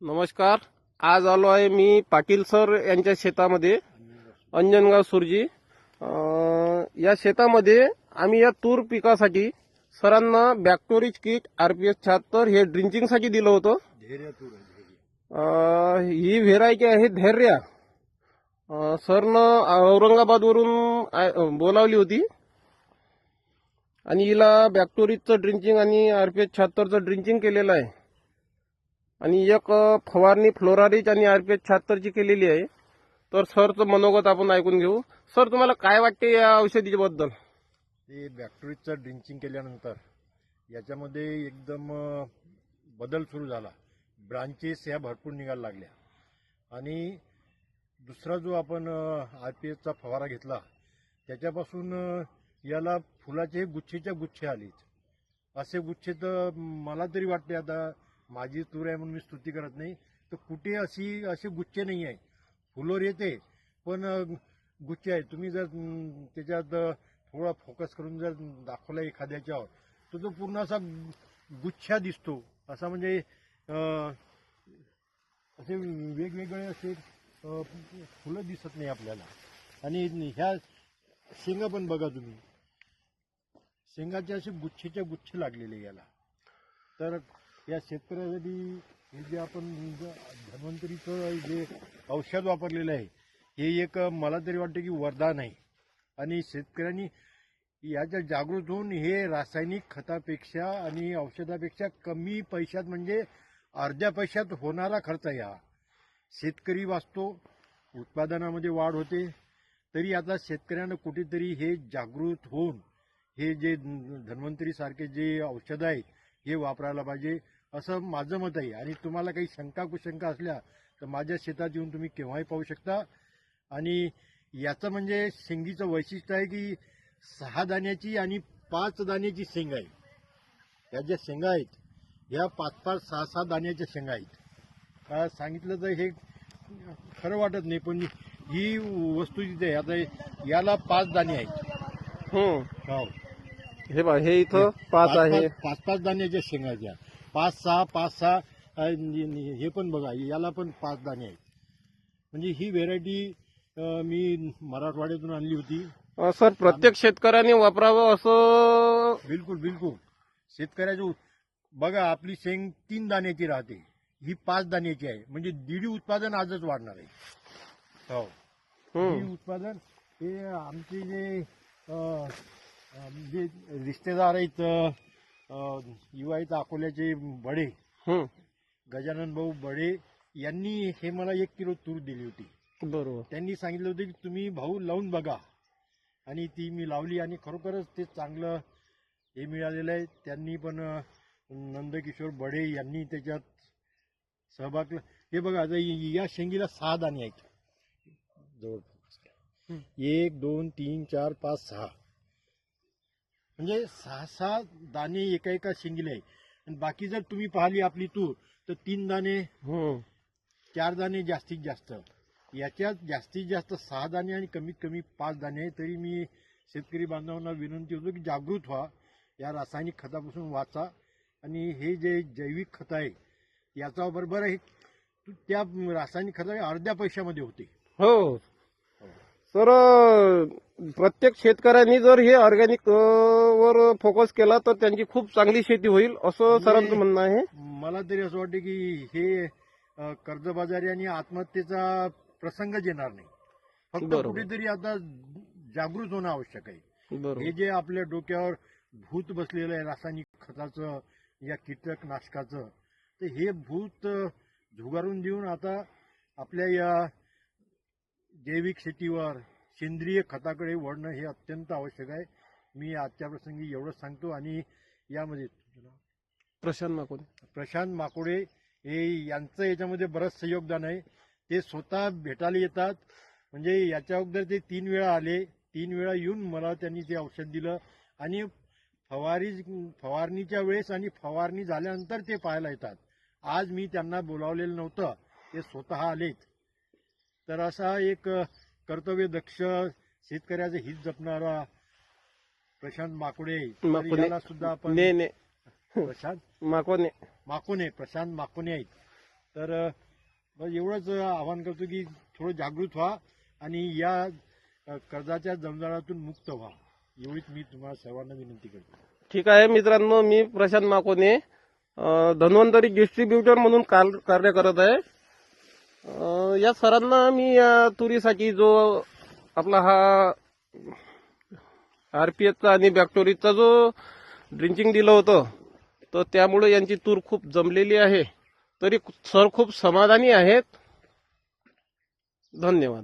नमस्कार. आज आलो आहे मी पाटील सर यांच्या शेतामध्ये, अंजनगाव सुरजी. या शेतामध्ये आम्ही या तूर पिकासाठी सरांना बॅक्टोरिज किट RPS 76 हे ड्रिंचिंगसाठी दिलं होतं. ही व्हेरायटी आहे धैर्य. सरनं औरंगाबादवरून बोलावली होती आणि हिला बॅक्टोरिजचं ड्रिंचिंग आणि RPS 76चं ड्रिंचिंग केलेलं आहे आणि एक फवारणी फ्लोरारिज आणि RPS 76 ची केलेली आहे. तर सरचं मनोगत आपण ऐकून घेऊ. सर, तुम्हाला काय वाटते या औषधीबद्दल? ते बॅक्टेरियाचं ड्रिंचिंग केल्यानंतर याच्यामध्ये एकदम बदल सुरू झाला. ब्रांचेस या भरपूर निघायला लागल्या आणि दुसरा जो आपण RPSचा फवारा घेतला त्याच्यापासून याला फुलाचे गुच्छेच्या गुच्छे आलेत. असे गुच्छे तर मला तरी वाटते, आता माझी तूर आहे म्हणून मी स्तुती करत नाही, तर कुठे असे गुच्छे नाही आहे. फुलोर येते पण गुच्छे आहेत. तुम्ही जर त्याच्यात थोडा फोकस करून जर दाखवला एखाद्याच्यावर तर तो पूर्ण असा गुच्छा दिसतो. असा म्हणजे असे वेगवेगळे असे फुलं दिसत नाही आपल्याला. आणि ह्या शेंगा पण बघा तुम्ही, शेंगाचे असे गुच्छेच्या गुच्छे लागलेले याला. तर या शेतकऱ्यासाठी हे जे आपण धन्वंतरीचं जे औषध वापरलेलं आहे हे एक मला तरी वाटतं की वरदान आहे. आणि शेतकऱ्यांनी याच्या जागृत होऊन हे रासायनिक खतापेक्षा आणि औषधापेक्षा कमी पैशात, म्हणजे अर्ध्या पैशात होणारा खर्च आहे. हा शेतकरी वाचतो, उत्पादनामध्ये वाढ होते. तरी आता शेतकऱ्यांना कुठेतरी हे जागृत होऊन हे जे धन्वंतरी सारखे जे औषध आहे हे वापरायला पाहिजे असं माझं मत आहे. आणि तुम्हाला काही शंका कुशंका असल्या तर माझ्या शेतात येऊन तुम्ही केव्हाही पाहू शकता. आणि याचं म्हणजे शेंगीचं वैशिष्ट्य आहे की 6 दाण्याची आणि 5 दाण्याची शेंग आहे. ह्या ज्या शेंगा आहेत ह्या 5-5, 6-6 दाण्याच्या शेंगा आहेत. का सांगितलं तर हे खरं वाटत नाही, पण ही वस्तू तिथे आहे. आता याला 5 दाणे आहेत. हो, हे बघा, हे इथं 5 आहे. 5-5 दाण्याच्या शेंगाच्या 5-6 हे पण बघा, याला पण 5 दाणे आहेत. म्हणजे ही व्हेरायटी मी मराठवाड्यातून आणली होती. सर, प्रत्येक शेतकऱ्याने वापरावं असं? बिलकुल बिलकुल. शेतकऱ्याचं बघा, आपली शेंग 3 दाण्याची राहते, ही 5 दाण्याची आहे. म्हणजे दीड उत्पादन आजच वाढणार आहे. हो, दीड उत्पादन. हे आमचे जे रिश्तेदार आहेत, युवा आहेत, अकोल्याचे बडे, गजानन भाऊ बडे यांनी हे मला 1 किलो तूर दिली होती. बरोबर. त्यांनी सांगितलं होतं की तुम्ही भाऊ लावून बघा. आणि ती मी लावली आणि खरोखरच ते चांगलं हे मिळालेलं आहे. त्यांनी पण नंदकिशोर बडे यांनी त्याच्यात सहभाग. हे बघा, आता या शेंगीला 6 दाणे आहेत जवळपास. 1, 2, 3, 4, 5, 6, म्हणजे 6-6 दाणे एका शेंगीला आहे. आणि बाकी जर तुम्ही पाहिली आपली तूर तर 3 दाणे, 4 दाणे जास्तीत जास्त. याच्यात जास्तीत जास्त 6 दाणे आणि कमीत कमी 5 दाणे. तरी मी शेतकरी बांधवांना विनंती होतो की जागृत व्हा, या रासायनिक खतापासून वाचा. आणि हे जे जैविक खत आहे याचा बरोबर आहे, त्या रासायनिक खत अर्ध्या पैशामध्ये होते. हो सर, प्रत्येक शेतकऱ्यांनी जर हे ऑर्गॅनिक वर फोकस केला तर त्यांची खूप चांगली शेती होईल असं सरांचं म्हणणं आहे. मला तरी असं वाटतं की हे कर्जबाजारी आणि आत्महत्येचा प्रसंगच येणार नाही. फक्त कुठेतरी आता जागृत होणं आवश्यक आहे. हे जे आपल्या डोक्यावर भूत बसलेलं आहे रासायनिक खताचं या कीटकनाशकाचं, तर हे भूत झुगारून देऊन आता आपल्या या जैविक शेतीवर, सेंद्रिय खताकडे वळणं हे अत्यंत आवश्यक आहे. मी आजच्या प्रसंगी एवढंच सांगतो. आणि यामध्ये प्रशांत माकोडे हे यांचं याच्यामध्ये बरंचसं योगदान आहे. ते स्वतः भेटायला येतात. म्हणजे याच्या अगोदर ते 3 वेळा आले. 3 वेळा येऊन मला त्यांनी ते औषध दिलं. आणि फवारणीच्या वेळेस आणि फवारणी झाल्यानंतर ते पाहायला येतात. आज मी त्यांना बोलावलेलं नव्हतं, ते स्वतः आलेत. तर असा एक कर्तव्यदक्ष शेतकऱ्याचं हित जपणारा प्रशांत माकोडे, याला सुद्धा आपण प्रशांत माकोने आहेत. तर बस एवढंच आवाहन करतो की थोडं जागृत व्हा आणि या कर्जाच्या जंजाळातून मुक्त व्हा, एवढीच मी तुम्हाला सर्वांना विनंती करतो. ठीक आहे मित्रांनो, मी प्रशांत माकोने धन्वंतरी डिस्ट्रीब्युटर म्हणून कार्य करत आहे. या सरांना मी या तुरीसाठी जो आपला हा आरपीएचचा आणि बॅक्टोरीजचा जो ड्रिंचिंग दिलं होतं, तर त्यामुळे यांची तूर खूप जमलेली आहे. तरी सर खूप समाधानी आहेत. धन्यवाद.